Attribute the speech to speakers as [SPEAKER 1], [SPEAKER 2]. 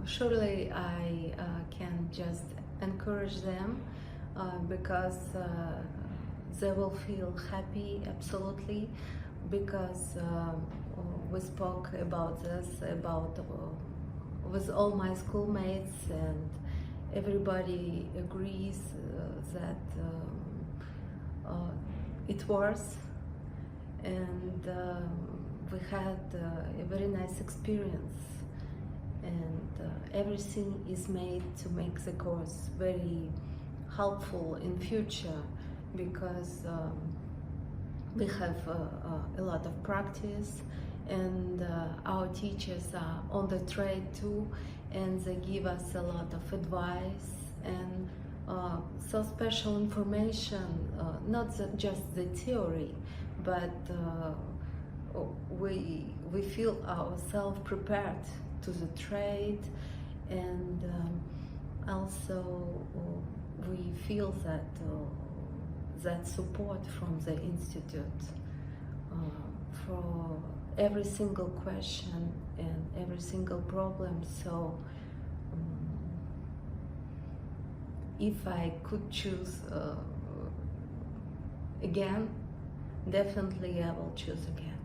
[SPEAKER 1] surely I can just encourage them because they will feel happy absolutely, because we spoke about this with all my schoolmates, and everybody agrees that it works, and we had a very nice experience, and everything is made to make the course very helpful in future, because we have a lot of practice, and our teachers are on the trade too, and they give us a lot of advice and so special information, not just the theory, but we feel ourselves prepared to the trade, and also we feel that that support from the institute for every single question and every single problem. So if I could choose again, definitely I will choose again.